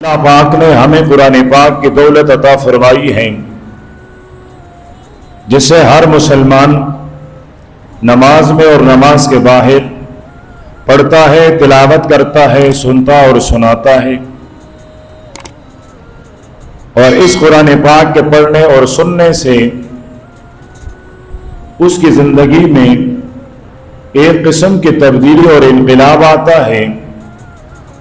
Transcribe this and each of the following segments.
اللہ پاک نے ہمیں قرآن پاک کی دولت عطا فرمائی ہے جسے ہر مسلمان نماز میں اور نماز کے باہر پڑھتا ہے، تلاوت کرتا ہے، سنتا اور سناتا ہے۔ اور اس قرآن پاک کے پڑھنے اور سننے سے اس کی زندگی میں ایک قسم کی تبدیلی اور انقلاب آتا ہے،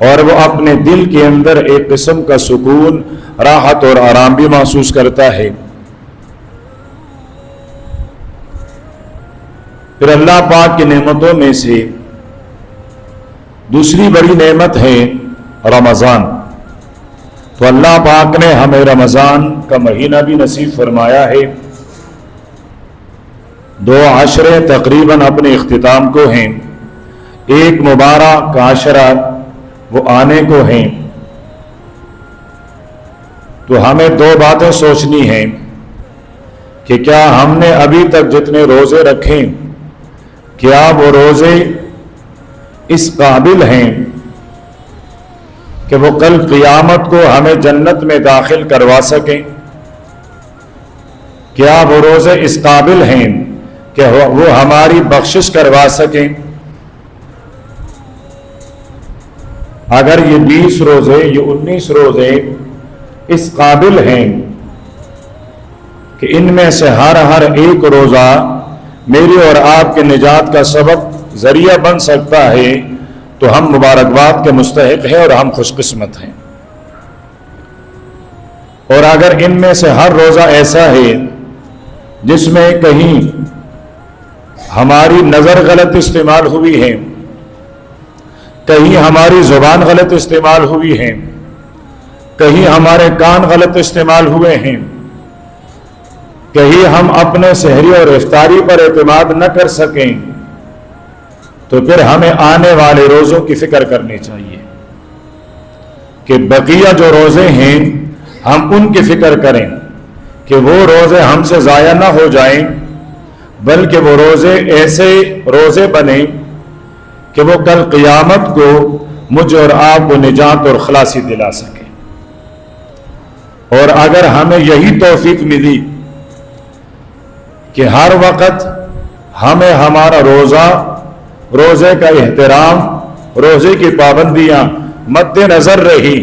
اور وہ اپنے دل کے اندر ایک قسم کا سکون، راحت اور آرام بھی محسوس کرتا ہے۔ پھر اللہ پاک کی نعمتوں میں سے دوسری بڑی نعمت ہے رمضان۔ تو اللہ پاک نے ہمیں رمضان کا مہینہ بھی نصیب فرمایا ہے۔ 2 عشرے تقریباً اپنے اختتام کو ہیں، ایک مبارک عشرہ وہ آنے کو ہیں۔ تو ہمیں 2 باتیں سوچنی ہیں کہ کیا ہم نے ابھی تک جتنے روزے رکھے، کیا وہ روزے اس قابل ہیں کہ وہ کل قیامت کو ہمیں جنت میں داخل کروا سکیں؟ کیا وہ روزے اس قابل ہیں کہ وہ ہماری بخشش کروا سکیں؟ اگر یہ 20 روزے، یہ 19 روزے اس قابل ہیں کہ ان میں سے ہر ایک روزہ میری اور آپ کے نجات کا سبب ذریعہ بن سکتا ہے، تو ہم مبارکباد کے مستحق ہیں اور ہم خوش قسمت ہیں۔ اور اگر ان میں سے ہر روزہ ایسا ہے جس میں کہیں ہماری نظر غلط استعمال ہوئی ہے، کہیں ہماری زبان غلط استعمال ہوئی ہے، کہیں ہمارے کان غلط استعمال ہوئے ہیں، کہیں ہم اپنے سحری اور افطاری پر اعتماد نہ کر سکیں، تو پھر ہمیں آنے والے روزوں کی فکر کرنی چاہیے کہ بقیہ جو روزے ہیں ہم ان کی فکر کریں کہ وہ روزے ہم سے ضائع نہ ہو جائیں، بلکہ وہ روزے ایسے روزے بنیں کہ وہ کل قیامت کو مجھ اور آپ کو نجات اور خلاصی دلا سکے۔ اور اگر ہمیں یہی توفیق ملی کہ ہر وقت ہمیں ہمارا روزے کا احترام، روزے کی پابندیاں مد نظر رہی،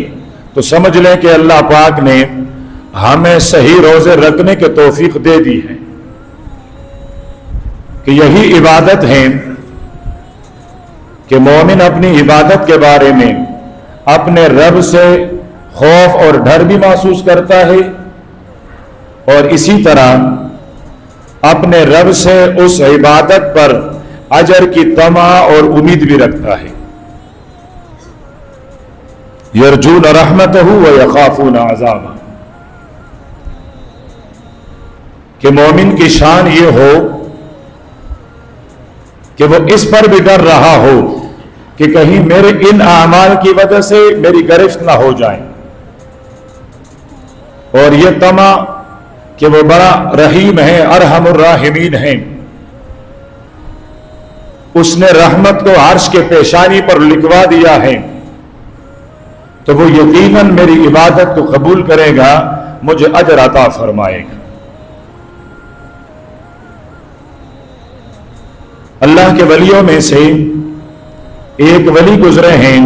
تو سمجھ لیں کہ اللہ پاک نے ہمیں صحیح روزے رکھنے کی توفیق دے دی ہے، کہ یہی عبادت ہے کہ مومن اپنی عبادت کے بارے میں اپنے رب سے خوف اور ڈر بھی محسوس کرتا ہے، اور اسی طرح اپنے رب سے اس عبادت پر اجر کی طمع اور امید بھی رکھتا ہے۔ یرجون رحمتہ ویخافون عذابہ، کہ مومن کی شان یہ ہو کہ وہ اس پر بھی ڈر رہا ہو کہ کہیں میرے ان اعمال کی وجہ سے میری گرفت نہ ہو جائیں، اور یہ طمع کہ وہ بڑا رحیم ہے، ارحم الراحمین ہیں، اس نے رحمت کو عرش کے پیشانی پر لکھوا دیا ہے، تو وہ یقیناً میری عبادت کو قبول کرے گا، مجھے اجر عطا فرمائے گا۔ اللہ کے ولیوں میں سے ایک ولی گزرے ہیں،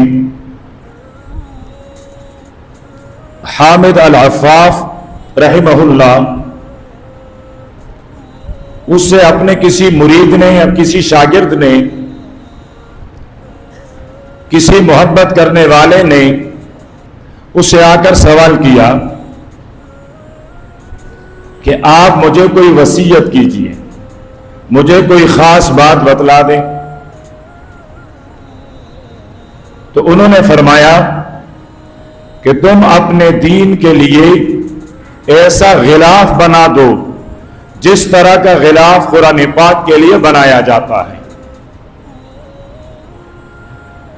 حامد العفاف رحمہ اللہ۔ اس سے اپنے کسی مرید نے یا کسی شاگرد نے، کسی محبت کرنے والے نے اس سے آ کر سوال کیا کہ آپ مجھے کوئی وصیت کیجیے، مجھے کوئی خاص بات بتلا دیں۔ تو انہوں نے فرمایا کہ تم اپنے دین کے لیے ایسا غلاف بنا دو جس طرح کا غلاف قرآن پاک کے لیے بنایا جاتا ہے۔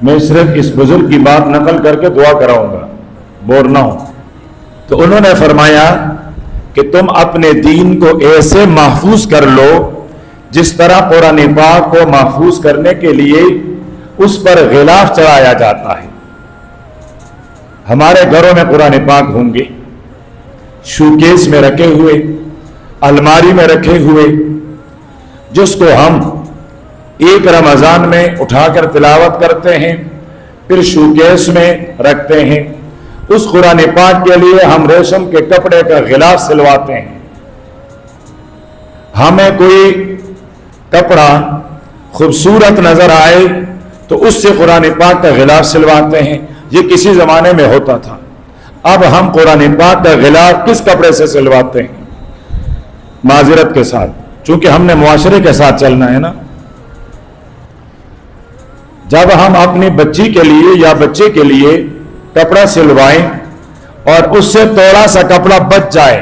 میں صرف اس بزرگ کی بات نقل کر کے دعا کراؤں گا، بور نہ ہو۔ تو انہوں نے فرمایا کہ تم اپنے دین کو ایسے محفوظ کر لو جس طرح قرآن پاک کو محفوظ کرنے کے لیے اس پر غلاف چڑھایا جاتا ہے۔ ہمارے گھروں میں قرآن پاک ہوں گے، شوکیس میں رکھے ہوئے، الماری میں رکھے ہوئے، جس کو ہم ایک رمضان میں اٹھا کر تلاوت کرتے ہیں، پھر شوکیس میں رکھتے ہیں۔ اس قرآن پاک کے لیے ہم ریشم کے کپڑے کا غلاف سلواتے ہیں۔ ہمیں کوئی کپڑا خوبصورت نظر آئے تو اس سے قرآن پاک کا غلاف سلواتے ہیں۔ یہ کسی زمانے میں ہوتا تھا، اب ہم قرآن پاک کا غلاف کس کپڑے سے سلواتے ہیں؟ معذرت کے ساتھ، چونکہ ہم نے معاشرے کے ساتھ چلنا ہے نا۔ جب ہم اپنی بچی کے لیے یا بچے کے لیے کپڑا سلوائیں اور اس سے تھوڑا سا کپڑا بچ جائے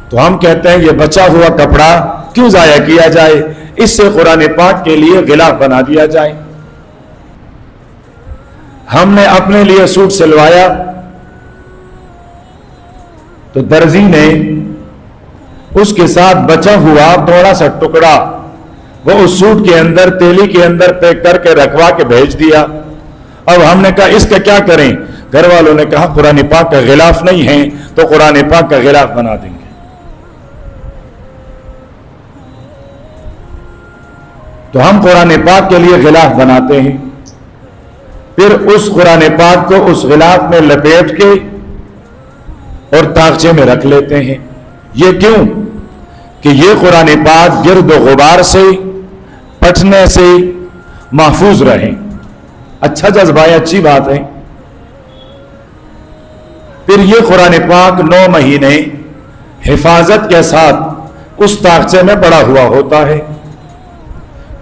تو ہم کہتے ہیں یہ بچا ہوا کپڑا کیوں ضائع کیا جائے، اس سے قرآن پاک کے لیے غلاف بنا دیا جائے۔ ہم نے اپنے لیے سوٹ سلوایا تو درزی نے اس کے ساتھ بچا ہوا تھوڑا سا ٹکڑا وہ اس سوٹ کے اندر تیلی کے اندر پیک کر کے رکھوا کے بھیج دیا۔ اب ہم نے کہا اس کا کیا کریں؟ گھر والوں نے کہا قرآن پاک کا غلاف نہیں ہے تو قرآن پاک کا غلاف بنا دیں گے۔ تو ہم قرآن پاک کے لیے غلاف بناتے ہیں، پھر اس قرآن پاک کو اس غلاف میں لپیٹ کے اور تاغچے میں رکھ لیتے ہیں۔ یہ کیوں؟ کہ یہ قرآن پاک گرد و غبار سے، پھٹنے سے محفوظ رہے۔ اچھا جذبہ ہے، اچھی بات ہے۔ پھر یہ قرآن پاک 9 مہینے حفاظت کے ساتھ اس تاغچے میں پڑا ہوا ہوتا ہے۔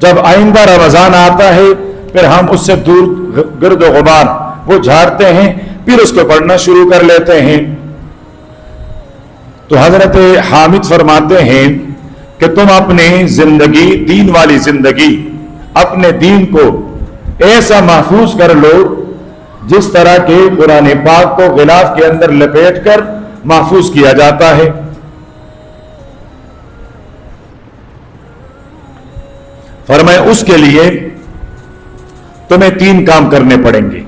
جب آئندہ رمضان آتا ہے پھر ہم اس سے دور گرد و غبار وہ جھاڑتے ہیں، پھر اس کو پڑھنا شروع کر لیتے ہیں۔ تو حضرت حامد فرماتے ہیں کہ تم اپنی زندگی، دین والی زندگی، اپنے دین کو ایسا محفوظ کر لو جس طرح کے قرآن پاک کو غلاف کے اندر لپیٹ کر محفوظ کیا جاتا ہے۔ فرمایا اس کے لیے تمہیں 3 کام کرنے پڑیں گے۔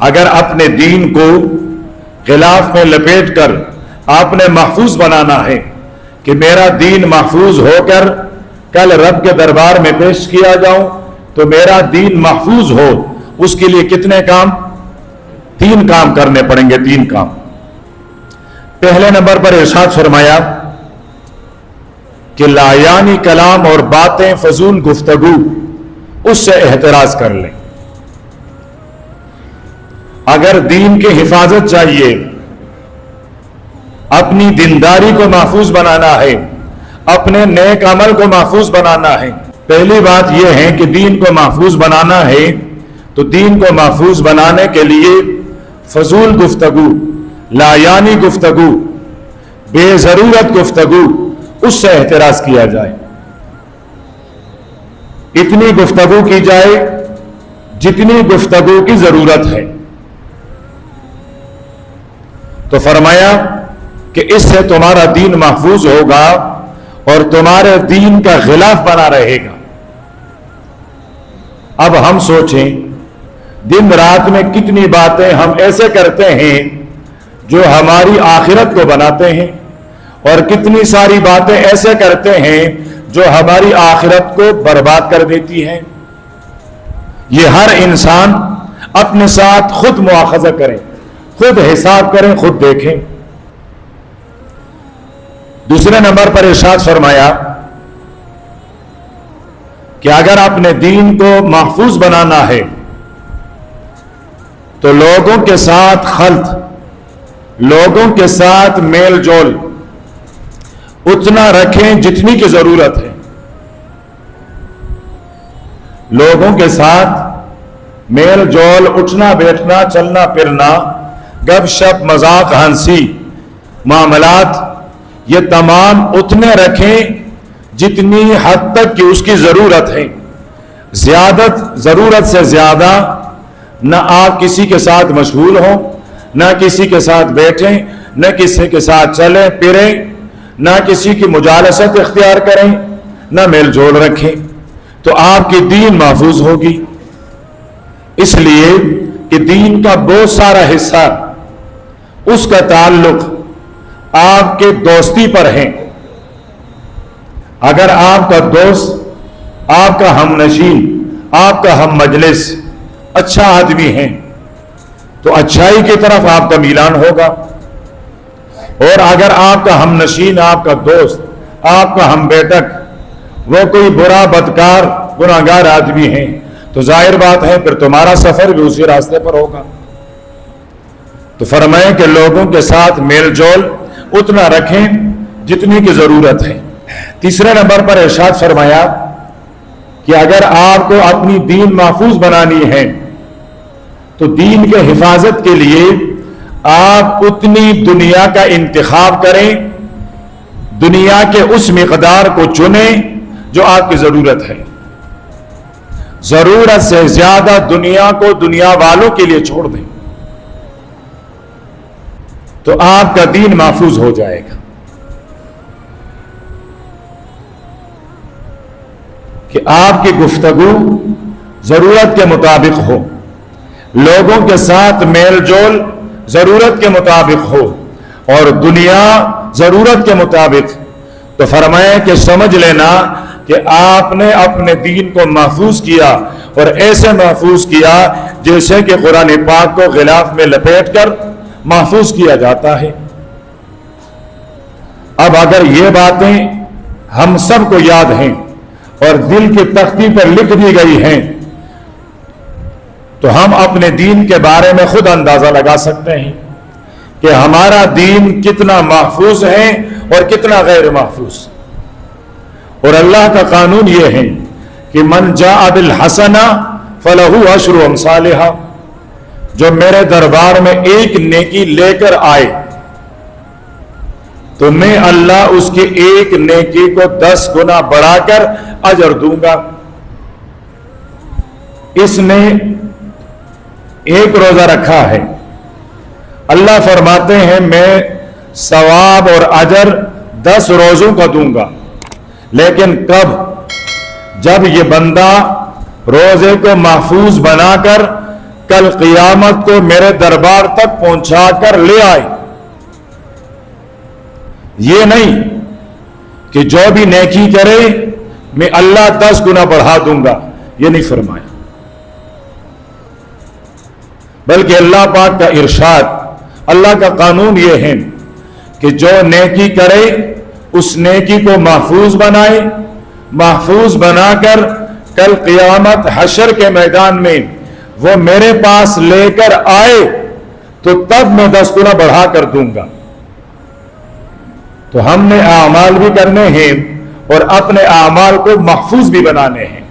اگر اپنے دین کو غلاف میں لپیٹ کر آپ نے محفوظ بنانا ہے کہ میرا دین محفوظ ہو کر کل رب کے دربار میں پیش کیا جاؤں تو میرا دین محفوظ ہو، اس کے لیے کتنے کام؟ 3 کام کرنے پڑیں گے۔ 3 کام۔ پہلے نمبر پر ارشاد فرمایا کہ لایانی کلام اور باتیں، فضول گفتگو، اس سے احتراز کر لیں۔ اگر دین کی حفاظت چاہیے، اپنی دینداری کو محفوظ بنانا ہے، اپنے نیک عمل کو محفوظ بنانا ہے، پہلی بات یہ ہے کہ دین کو محفوظ بنانا ہے تو دین کو محفوظ بنانے کے لیے فضول گفتگو، لایانی گفتگو، بے ضرورت گفتگو، اس سے احتراز کیا جائے۔ اتنی گفتگو کی جائے جتنی گفتگو کی ضرورت ہے۔ تو فرمایا کہ اس سے تمہارا دین محفوظ ہوگا اور تمہارے دین کا غلاف بنا رہے گا۔ اب ہم سوچیں دن رات میں کتنی باتیں ہم ایسے کرتے ہیں جو ہماری آخرت کو بناتے ہیں، اور کتنی ساری باتیں ایسے کرتے ہیں جو ہماری آخرت کو برباد کر دیتی ہیں۔ یہ ہر انسان اپنے ساتھ خود مواخذہ کریں، خود حساب کریں، خود دیکھیں۔ دوسرے نمبر پر ارشاد فرمایا کہ اگر اپنے دین کو محفوظ بنانا ہے تو لوگوں کے ساتھ خلط، لوگوں کے ساتھ میل جول اتنا رکھیں جتنی کی ضرورت ہے۔ لوگوں کے ساتھ میل جول، اٹھنا بیٹھنا، چلنا پھرنا، گپ شپ، مذاق، ہنسی، معاملات، یہ تمام اتنے رکھیں جتنی حد تک کہ اس کی ضرورت ہے۔ ضرورت سے زیادہ نہ آپ کسی کے ساتھ مشغول ہوں، نہ کسی کے ساتھ بیٹھیں، نہ کسی کے ساتھ چلیں پھریں، نہ کسی کی مجالست اختیار کریں، نہ میل جول رکھیں، تو آپ کی دین محفوظ ہوگی۔ اس لیے کہ دین کا بہت سارا حصہ اس کا تعلق آپ کے دوستی پر ہے. اگر آپ کا دوست، آپ کا ہم نشین، آپ کا ہم مجلس اچھا آدمی ہے تو اچھائی کی طرف آپ کا میلان ہوگا، اور اگر آپ کا ہم نشین، آپ کا دوست، آپ کا ہم بیٹک وہ کوئی برا بدکار گناہگار آدمی ہے تو ظاہر بات ہے پھر تمہارا سفر بھی اسی راستے پر ہوگا. تو فرمائیں کہ لوگوں کے ساتھ میل جول اتنا رکھیں جتنی کی ضرورت ہے. تیسرے نمبر پر ارشاد فرمایا کہ اگر آپ کو اپنی دین محفوظ بنانی ہے تو دین کے حفاظت کے لیے آپ اتنی دنیا کا انتخاب کریں، دنیا کے اس مقدار کو چنیں جو آپ کی ضرورت ہے. ضرورت سے زیادہ دنیا کو دنیا والوں کے لیے چھوڑ دیں تو آپ کا دین محفوظ ہو جائے گا. کہ آپ کی گفتگو ضرورت کے مطابق ہو، لوگوں کے ساتھ میل جول ضرورت کے مطابق ہو، اور دنیا ضرورت کے مطابق. تو فرمایا کہ سمجھ لینا کہ آپ نے اپنے دین کو محفوظ کیا، اور ایسے محفوظ کیا جیسے کہ قرآن پاک کو غلاف میں لپیٹ کر محفوظ کیا جاتا ہے. اب اگر یہ باتیں ہم سب کو یاد ہیں اور دل کی تختی پر لکھ دی گئی ہیں تو ہم اپنے دین کے بارے میں خود اندازہ لگا سکتے ہیں کہ ہمارا دین کتنا محفوظ ہے اور کتنا غیر محفوظ. اور اللہ کا قانون یہ ہے کہ من جاء بالحسنہ فلہ عشر امثالہا، جو میرے دربار میں ایک نیکی لے کر آئے تو میں اللہ اس کی ایک نیکی کو 10 گنا بڑھا کر اجر دوں گا. اس نے ایک روزہ رکھا ہے، اللہ فرماتے ہیں میں ثواب اور اجر 10 روزوں کا دوں گا. لیکن کب؟ جب یہ بندہ روزے کو محفوظ بنا کر کل قیامت کو میرے دربار تک پہنچا کر لے آئے. یہ نہیں کہ جو بھی نیکی کرے میں اللہ 10 گنا بڑھا دوں گا، یہ نہیں فرمایا. بلکہ اللہ پاک کا ارشاد، اللہ کا قانون یہ ہے کہ جو نیکی کرے اس نیکی کو محفوظ بنائے، محفوظ بنا کر کل قیامت حشر کے میدان میں وہ میرے پاس لے کر آئے تو تب میں 10 گنا بڑھا کر دوں گا. تو ہم نے اعمال بھی کرنے ہیں اور اپنے اعمال کو محفوظ بھی بنانے ہیں.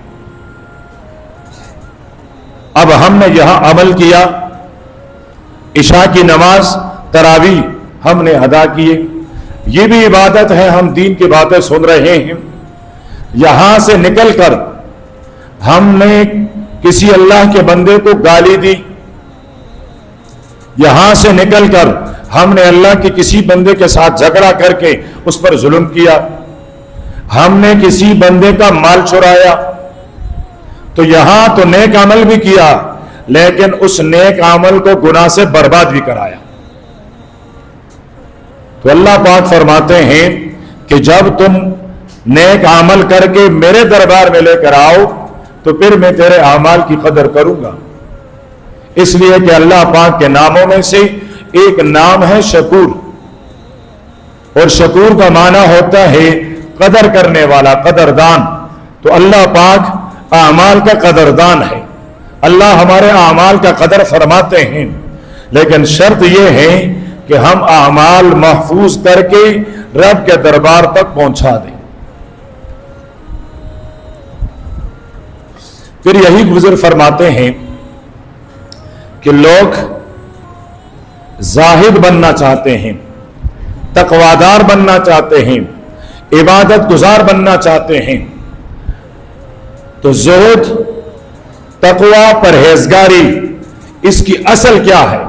اب ہم نے یہاں عمل کیا، عشاء کی نماز تراویح ہم نے ادا کیے، یہ بھی عبادت ہے. ہم دین کی باتیں سن رہے ہیں. یہاں سے نکل کر ہم نے کسی اللہ کے بندے کو گالی دی، یہاں سے نکل کر ہم نے اللہ کے کسی بندے کے ساتھ جھگڑا کر کے اس پر ظلم کیا، ہم نے کسی بندے کا مال چرایا، تو یہاں تو نیک عمل بھی کیا لیکن اس نیک عمل کو گناہ سے برباد بھی کرایا. تو اللہ پاک فرماتے ہیں کہ جب تم نیک عمل کر کے میرے دربار میں لے کر آؤ تو پھر میں تیرے اعمال کی قدر کروں گا. اس لیے کہ اللہ پاک کے ناموں میں سے ایک نام ہے شکور، اور شکور کا معنی ہوتا ہے قدر کرنے والا، قدردان. تو اللہ پاک اعمال کا قدردان ہے. اللہ ہمارے اعمال کا قدر فرماتے ہیں، لیکن شرط یہ ہے کہ ہم اعمال محفوظ کر کے رب کے دربار تک پہنچا دیں. پھر یہی بزرگ فرماتے ہیں کہ لوگ زاہد بننا چاہتے ہیں، تقوادار بننا چاہتے ہیں، عبادت گزار بننا چاہتے ہیں، تو زہد، تقوی، پرہیزگاری اس کی اصل کیا ہے؟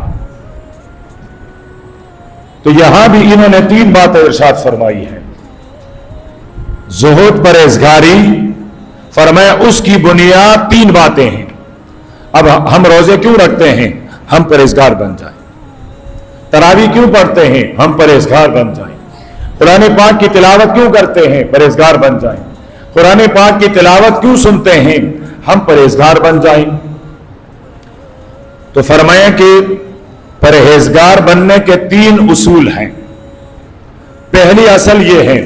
تو یہاں بھی انہوں نے 3 باتیں ارشاد فرمائی ہیں. زہد، پرہیزگاری، فرمایا اس کی بنیاد 3 باتیں ہیں. اب ہم روزے کیوں رکھتے ہیں؟ ہم پرہیزگار بن جائیں. تراویح کیوں پڑھتے ہیں؟ ہم پرہیزگار بن جائیں. قرآن پاک کی تلاوت کیوں کرتے ہیں؟ پرہیزگار بن جائیں. قرآن پاک کی تلاوت کیوں سنتے ہیں؟ ہم پرہیزگار بن جائیں. تو فرمایا کہ پرہیزگار بننے کے 3 اصول ہیں. پہلی اصل یہ ہے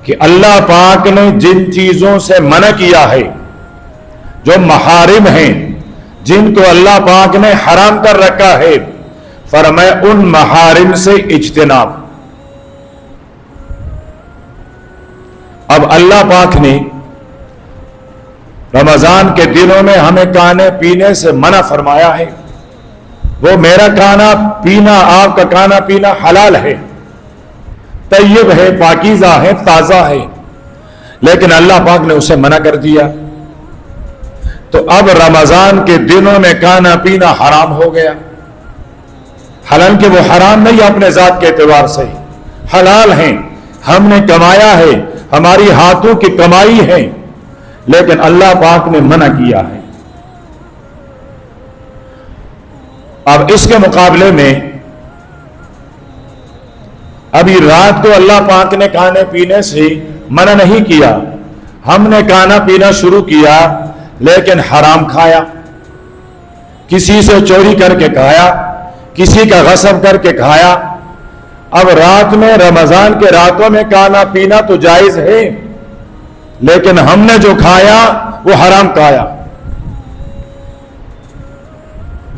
کہ اللہ پاک نے جن چیزوں سے منع کیا ہے، جو محارم ہیں، جن کو اللہ پاک نے حرام کر رکھا ہے، فرمایا ان محارم سے اجتناب. اب اللہ پاک نے رمضان کے دنوں میں ہمیں کھانے پینے سے منع فرمایا ہے. وہ میرا کھانا پینا، آپ کا کھانا پینا حلال ہے، طیب ہے، پاکیزہ ہے، تازہ ہے، لیکن اللہ پاک نے اسے منع کر دیا. تو اب رمضان کے دنوں میں کھانا پینا حرام ہو گیا. حالانکہ وہ حرام نہیں اپنے ذات کے اعتبار سے، حلال ہیں، ہم نے کمایا ہے، ہماری ہاتھوں کی کمائی ہے، لیکن اللہ پاک نے منع کیا ہے. اب اس کے مقابلے میں ابھی رات کو اللہ پاک نے کھانے پینے سے منع نہیں کیا، ہم نے کھانا پینا شروع کیا لیکن حرام کھایا، کسی سے چوری کر کے کھایا، کسی کا غصب کر کے کھایا. اب رات میں، رمضان کے راتوں میں کھانا پینا تو جائز ہے، لیکن ہم نے جو کھایا وہ حرام کھایا،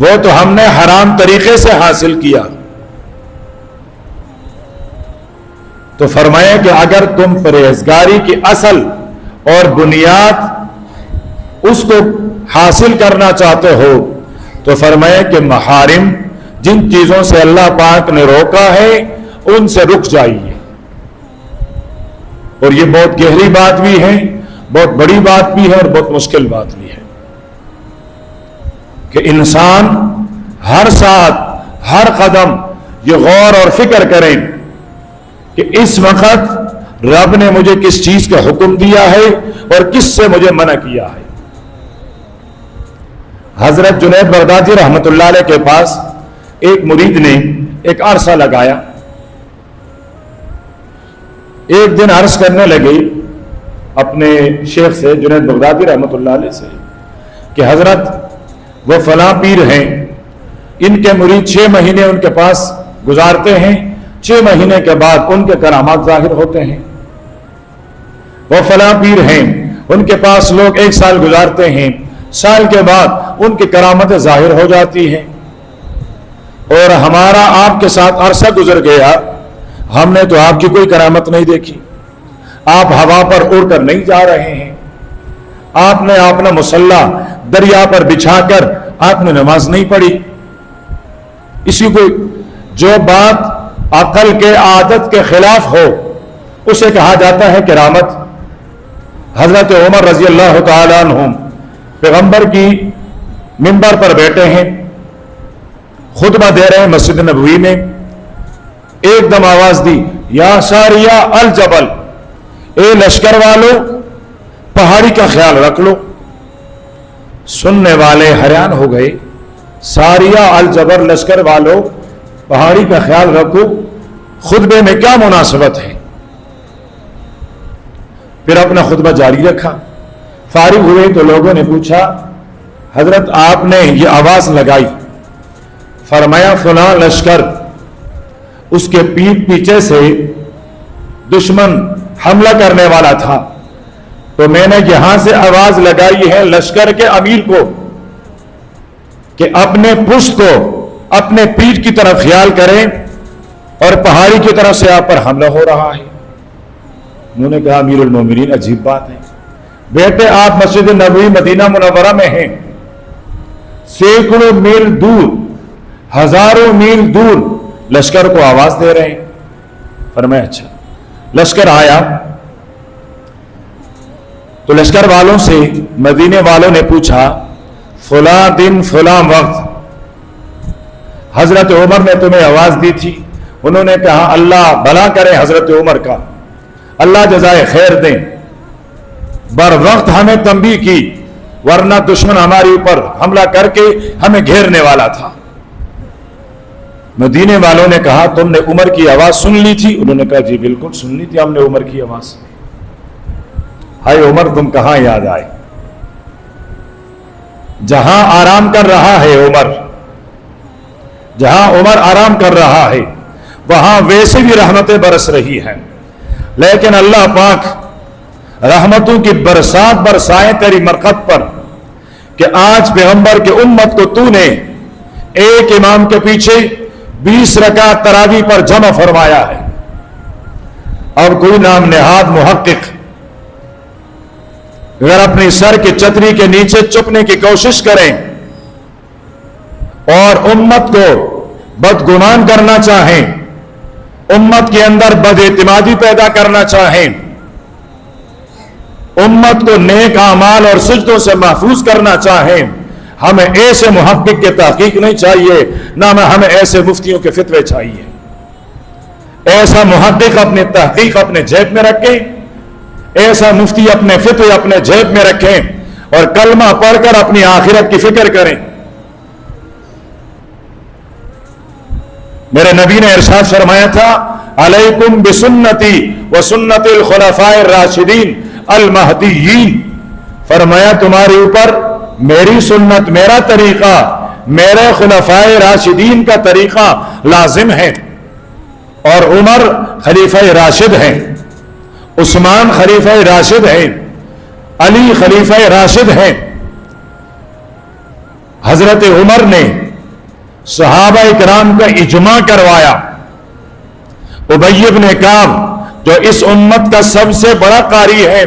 وہ تو ہم نے حرام طریقے سے حاصل کیا. تو فرمایا کہ اگر تم پرہیزگاری کی اصل اور بنیاد اس کو حاصل کرنا چاہتے ہو تو فرمایا کہ محارم، جن چیزوں سے اللہ پاک نے روکا ہے، ان سے رک جائیے. اور یہ بہت گہری بات بھی ہے، بہت بڑی بات بھی ہے، اور بہت مشکل بات بھی ہے کہ انسان ہر ساتھ، ہر قدم یہ غور اور فکر کریں کہ اس وقت رب نے مجھے کس چیز کا حکم دیا ہے اور کس سے مجھے منع کیا ہے. حضرت جنید بغدادی رحمت اللہ علیہ کے پاس ایک مرید نے ایک عرصہ لگایا. ایک دن عرض کرنے لگے اپنے شیخ سے، جنید بغدادی رحمت اللہ علیہ سے، کہ حضرت وہ فلاں پیر ہیں، ان کے مرید 6 مہینے ان کے پاس گزارتے ہیں، 6 مہینے کے بعد ان کے کرامات ظاہر ہوتے ہیں. وہ فلاں پیر ہیں، ان کے پاس لوگ 1 سال گزارتے ہیں، سال کے بعد ان کی کرامتیں ظاہر ہو جاتی ہیں. اور ہمارا آپ کے ساتھ عرصہ گزر گیا، ہم نے تو آپ کی کوئی کرامت نہیں دیکھی، آپ ہوا پر اڑ کر نہیں جا رہے ہیں، آپ نے اپنا مصلی دریا پر بچھا کر آپ نے نماز نہیں پڑھی. اسی کو جو بات عقل کے عادت کے خلاف ہو اسے کہا جاتا ہے کرامت. حضرت عمر رضی اللہ تعالی عنہ پیغمبر کی منبر پر بیٹھے ہیں، خطبہ دے رہے ہیں مسجد نبوی میں، ایک دم آواز دی، یا ساریہ الجبل، اے لشکر والو پہاڑی کا خیال رکھ لو. سننے والے حیران ہو گئے، ساریہ الجبل، لشکر والو پہاڑی کا خیال رکھو، خطبے میں کیا مناسبت ہے؟ پھر اپنا خطبہ جاری رکھا. فارغ ہوئے تو لوگوں نے پوچھا، حضرت آپ نے یہ آواز لگائی، فرمایا فلاں لشکر، اس کے پیٹھ پیچھے سے دشمن حملہ کرنے والا تھا، تو میں نے یہاں سے آواز لگائی ہے لشکر کے امیر کو کہ اپنے پشت کو اپنے پیٹھ کی طرف خیال کریں، اور پہاڑی کی طرف سے آپ پر حملہ ہو رہا ہے. انہوں نے کہا امیر المومنین عجیب بات ہے، بیٹے آپ مسجد نبوی مدینہ منورہ میں ہیں، سینکڑوں میل دور، ہزاروں میل دور لشکر کو آواز دے رہے ہیں. فرمایا اچھا. لشکر آیا تو لشکر والوں سے مدینے والوں نے پوچھا، فلاں دن فلاں وقت حضرت عمر نے تمہیں آواز دی تھی؟ انہوں نے کہا اللہ بھلا کرے حضرت عمر کا، اللہ جزائے خیر دیں، بر وقت ہمیں تنبیہ کی، ورنہ دشمن ہمارے اوپر حملہ کر کے ہمیں گھیرنے والا تھا۔ مدینے والوں نے کہا تم نے عمر کی آواز سن لی تھی؟ انہوں نے کہا جی بالکل سن لی تھی ہم نے عمر کی آواز۔ ہائے عمر تم کہاں یاد آئے؟ جہاں آرام کر رہا ہے عمر، جہاں عمر آرام کر رہا ہے وہاں ویسے بھی رحمتیں برس رہی ہیں، لیکن اللہ پاک رحمتوں کی برسات برسائیں تیری مرقد پر کہ آج پیغمبر کے امت کو تو نے ایک امام کے پیچھے 20 رکعت تراویح پر جمع فرمایا ہے۔ اور کوئی نام نہاد محقق اگر اپنی سر کی چتری کے نیچے چھپنے کی کوشش کریں اور امت کو بدگمان کرنا چاہیں، امت کے اندر بد اعتمادی پیدا کرنا چاہیں، امت کو نیک اعمال اور سجدوں سے محفوظ کرنا چاہیں، ہمیں ایسے محقق کی تحقیق نہیں چاہیے، نہ ہمیں ایسے مفتیوں کے فتوے چاہیے۔ ایسا محقق اپنی تحقیق اپنے جیب میں رکھیں، ایسا مفتی اپنے فتوے اپنے جیب میں رکھیں اور کلمہ پڑھ کر اپنی آخرت کی فکر کریں۔ میرے نبی نے ارشاد فرمایا تھا علیکم بسنتی وسنت الخلفاء الراشدین المہدیین، فرمایا تمہارے اوپر میری سنت، میرا طریقہ، میرے خلفاء راشدین کا طریقہ لازم ہے۔ اور عمر خلیفہ راشد ہیں، عثمان خلیفہ راشد ہیں، علی خلیفہ راشد ہیں۔ حضرت عمر نے صحابہ اکرام کا اجماع کروایا۔ ابی بن کعب جو اس امت کا سب سے بڑا قاری ہے،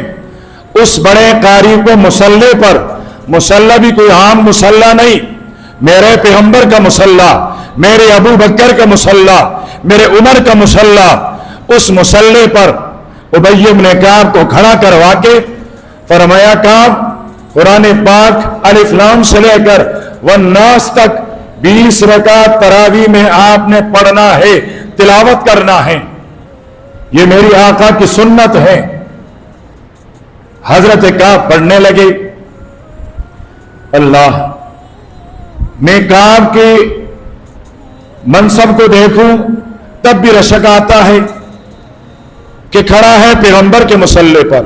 اس بڑے قاری کو مصلی پر، مصلی بھی کوئی عام مصلی نہیں، میرے پیغمبر کا مصلی، میرے ابو بکر کا مصلی، میرے عمر کا مصلی، اس مصلی پر ابی بن کعب کو کھڑا کروا کے فرمایا کعب قرآن پاک الف لام سے لے کر والناس تک 20 رکعت تراویح میں آپ نے پڑھنا ہے، تلاوت کرنا ہے، یہ میری آقا کی سنت ہے۔ حضرت کعب پڑھنے لگے۔ اللہ، میں کعب کے منصب کو دیکھوں تب بھی رشک آتا ہے کہ کھڑا ہے پیغمبر کے مصلی پر،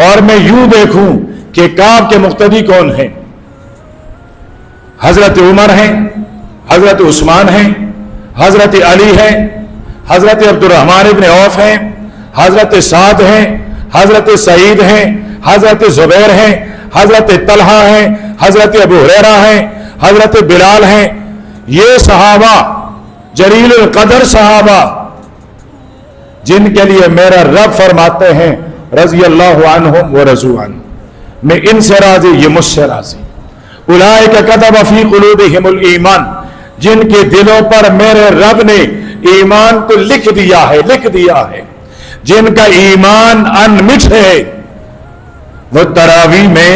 اور میں یوں دیکھوں کہ کعب کے مقتدی کون ہیں؟ حضرت عمر ہیں، حضرت عثمان ہیں، حضرت علی ہیں، حضرت عبد الرحمن ابن عوف ہیں، حضرت سعد ہیں، حضرت سعید ہیں، حضرت زبیر ہیں، حضرت طلحہ ہیں، حضرت ابو ہریرہ ہیں، حضرت بلال ہیں۔ یہ صحابہ جلیل القدر صحابہ جن کے لیے میرا رب فرماتے ہیں رضی اللہ عنہم ورضوا عنہ، میں ان سے راضی، یہ مجھ سے راضی۔ اولئک کتب فی قلوبہم الایمان، جن کے دلوں پر میرے رب نے ایمان کو لکھ دیا ہے، جن کا ایمان انمٹ ہے، وہ تراویح میں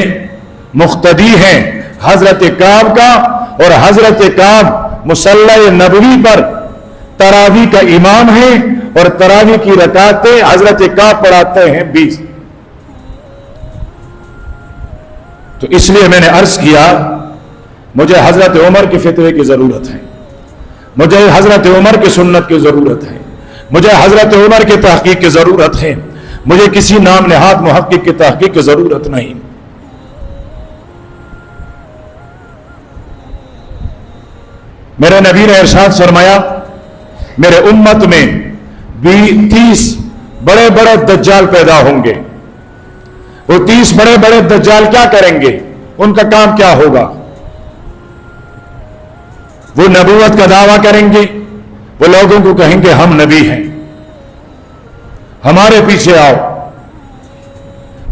مقتدی ہیں حضرت کعب کا، اور حضرت کعب مصلی نبوی پر تراویح کا امام ہے، اور تراویح کی رکعتیں حضرت کعب پڑھاتے ہیں 20۔ تو اس لیے میں نے عرض کیا مجھے حضرت عمر کی فتوے کی ضرورت ہے، مجھے حضرت عمر کی سنت کی ضرورت ہے، مجھے حضرت عمر کی تحقیق کی ضرورت ہے، مجھے کسی نام نہاد محقق کی تحقیق کی ضرورت نہیں۔ میرے نبی نے ارشاد فرمایا میرے امت میں 30 بڑے بڑے دجال پیدا ہوں گے۔ وہ 30 بڑے بڑے دجال کیا کریں گے؟ ان کا کام کیا ہوگا؟ وہ نبوت کا دعویٰ کریں گے، وہ لوگوں کو کہیں گے ہم نبی ہیں، ہمارے پیچھے آؤ۔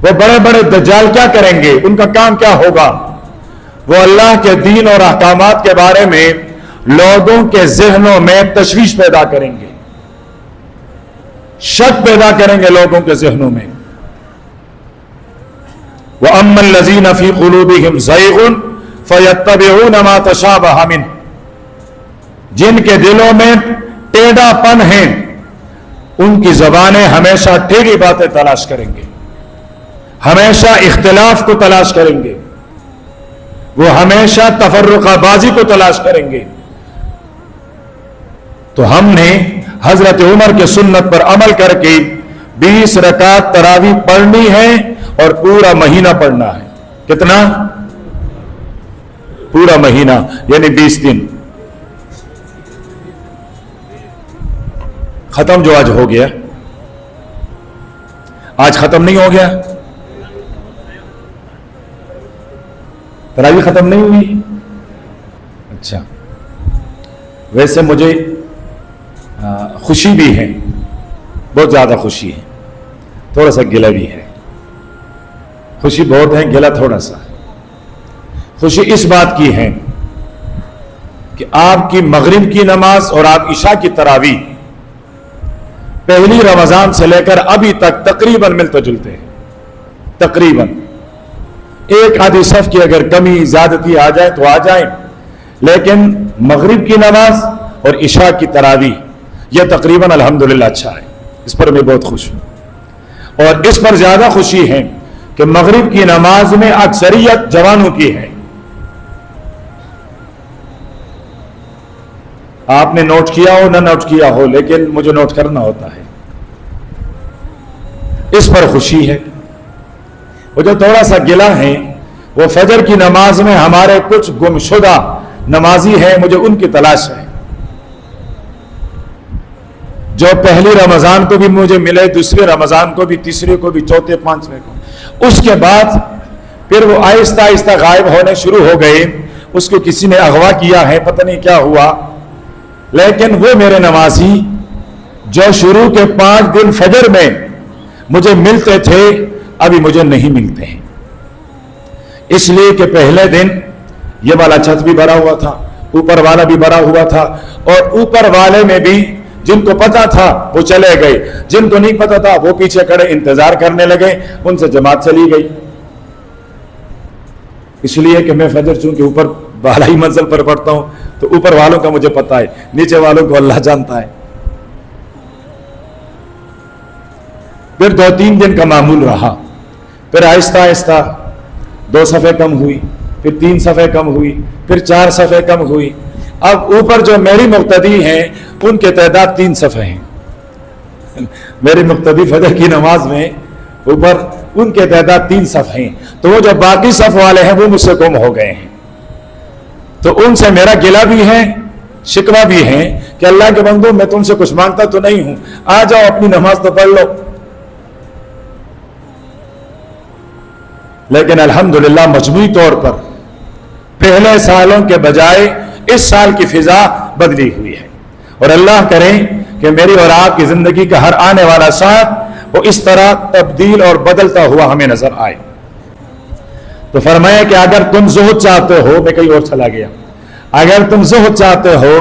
وہ بڑے بڑے دجال کیا کریں گے؟ ان کا کام کیا ہوگا؟ وہ اللہ کے دین اور احکامات کے بارے میں لوگوں کے ذہنوں میں تشویش پیدا کریں گے، شک پیدا کریں گے لوگوں کے ذہنوں میں۔ وَأَمَّا الَّذِينَ فِي قُلُوبِهِمْ زَيْغٌ فَيَتَّبِعُونَ مَا تَشَابَهَ مِنْهُ، جن کے دلوں میں ٹیڑھا پن ہے، ان کی زبانیں ہمیشہ ٹیڑھی باتیں تلاش کریں گے، ہمیشہ اختلاف کو تلاش کریں گے، وہ ہمیشہ تفرقہ بازی کو تلاش کریں گے۔ تو ہم نے حضرت عمر کے سنت پر عمل کر کے 20 رکعت تراویح پڑھنی ہے اور پورا مہینہ پڑھنا ہے۔ کتنا؟ پورا مہینہ، یعنی 20 دن۔ ختم جو آج ہو گیا، آج ختم نہیں ہو گیا؟ تراویح ختم نہیں ہوئی؟ اچھا، ویسے مجھے خوشی بھی ہے، بہت زیادہ خوشی ہے، تھوڑا سا گلہ بھی ہے۔ خوشی بہت ہے، گلہ تھوڑا سا۔ خوشی اس بات کی ہے کہ آپ کی مغرب کی نماز اور آپ عشاء کی تراویح پہلی رمضان سے لے کر ابھی تک تقریباً ملتے جلتے ہیں، تقریباً۔ ایک آدھی صف کی اگر کمی زیادتی آ جائے تو آ جائے، لیکن مغرب کی نماز اور عشاء کی تراویح یہ تقریباً الحمدللہ اچھا ہے، اس پر میں بہت خوش ہوں۔ اور اس پر زیادہ خوشی ہے کہ مغرب کی نماز میں اکثریت جوانوں کی ہے۔ آپ نے نوٹ کیا ہو نہ نوٹ کیا ہو، لیکن مجھے نوٹ کرنا ہوتا ہے، اس پر خوشی ہے۔ وہ جو تھوڑا سا گلہ ہے وہ فجر کی نماز میں ہمارے کچھ گمشدہ نمازی ہیں، مجھے ان کی تلاش ہے، جو پہلی رمضان کو بھی مجھے ملے، دوسرے رمضان کو بھی، تیسرے کو بھی، چوتھے پانچویں کو، اس کے بعد پھر وہ آہستہ آہستہ غائب ہونے شروع ہو گئے۔ اس کو کسی نے اغوا کیا ہے، پتہ نہیں کیا ہوا، لیکن وہ میرے نمازی جو شروع کے 5 دن فجر میں مجھے ملتے تھے ابھی مجھے نہیں ملتے ہیں، اس لیے کہ پہلے دن یہ والا چھت بھی بھرا ہوا تھا، اوپر والا بھی بھرا ہوا تھا، اور اوپر والے میں بھی جن کو پتا تھا وہ چلے گئے، جن کو نہیں پتا تھا وہ پیچھے کھڑے انتظار کرنے لگے، ان سے جماعت چلی گئی۔ اس لیے کہ میں فجر چونکہ اوپر بالائی منزل پر پڑھتا ہوں تو اوپر والوں کا مجھے پتا ہے، نیچے والوں کو اللہ جانتا ہے۔ پھر 2-3 دن کا معمول رہا، پھر آہستہ آہستہ 2 صفحے کم ہوئی، پھر 3 صفحے کم ہوئی، پھر 4 صفحے کم ہوئی۔ اب اوپر جو میری مقتدی ہیں ان کے تعداد 3 صفحے ہیں، میری مقتدی فجر کی نماز میں اوپر ان کے تعداد 3 صفحے ہیں، تو وہ جو باقی صف والے ہیں وہ مجھ سے گم ہو گئے ہیں۔ تو ان سے میرا گلہ بھی ہے، شکوہ بھی ہے کہ اللہ کے بندو میں تم سے کچھ مانگتا تو نہیں ہوں، آ جاؤ اپنی نماز تو پڑھ لو۔ لیکن الحمدللہ مجموعی طور پر پہلے سالوں کے بجائے اس سال کی فضا بدلی ہوئی ہے، اور اللہ کرے کہ میری اور آپ کی زندگی کا ہر آنے والا سال وہ اس طرح تبدیل اور بدلتا ہوا ہمیں نظر آئے۔ تو فرمایا کہ اگر تم زہد چاہتے ہو، میں کہیں اور چلا گیا، اگر تم زہد چاہتے ہو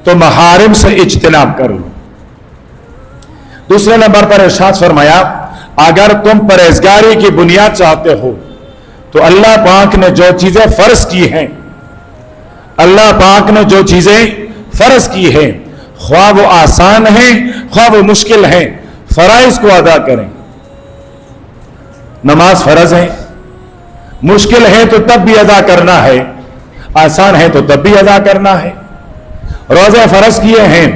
تو محارم سے اجتناب کرو۔ دوسرے نمبر پر ارشاد فرمایا اگر تم پرہیزگاری کی بنیاد چاہتے ہو تو اللہ پاک نے جو چیزیں فرض کی ہیں، اللہ پاک نے جو چیزیں فرض کی ہیں، خواہ وہ آسان ہیں خواہ وہ مشکل ہیں، فرائض کو ادا کریں۔ نماز فرض ہے، مشکل ہے تو تب بھی ادا کرنا ہے، آسان ہے تو تب بھی ادا کرنا ہے۔ روزے فرض کیے ہیں،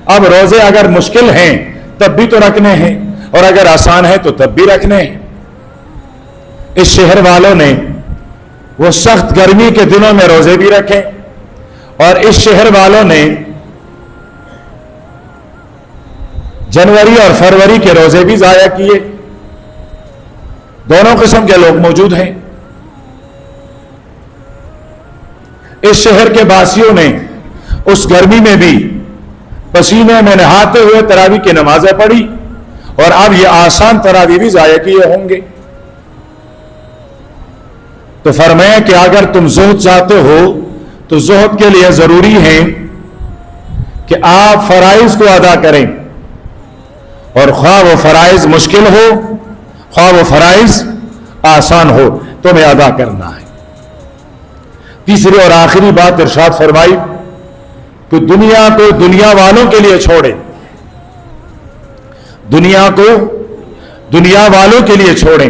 اب روزے اگر مشکل ہیں تب بھی تو رکھنے ہیں، اور اگر آسان ہے تو تب بھی رکھنے ہیں۔ اس شہر والوں نے وہ سخت گرمی کے دنوں میں روزے بھی رکھے، اور اس شہر والوں نے جنوری اور فروری کے روزے بھی ضائع کیے۔ دونوں قسم کے لوگ موجود ہیں۔ اس شہر کے باسیوں نے اس گرمی میں بھی پسینے میں نہاتے ہوئے تراویح کی نمازیں پڑھی، اور اب یہ آسان تراویح بھی ضائع کیے ہوں گے۔ تو فرمایا کہ اگر تم زہد چاہتے ہو تو زہد کے لیے ضروری ہے کہ آپ فرائض کو ادا کریں، اور خواہ وہ فرائض مشکل ہو خواہ وہ فرائض آسان ہو تمہیں ادا کرنا ہے۔ تیسری اور آخری بات ارشاد فرمائی کہ دنیا کو دنیا والوں کے لیے چھوڑیں، دنیا کو دنیا والوں کے لیے چھوڑیں،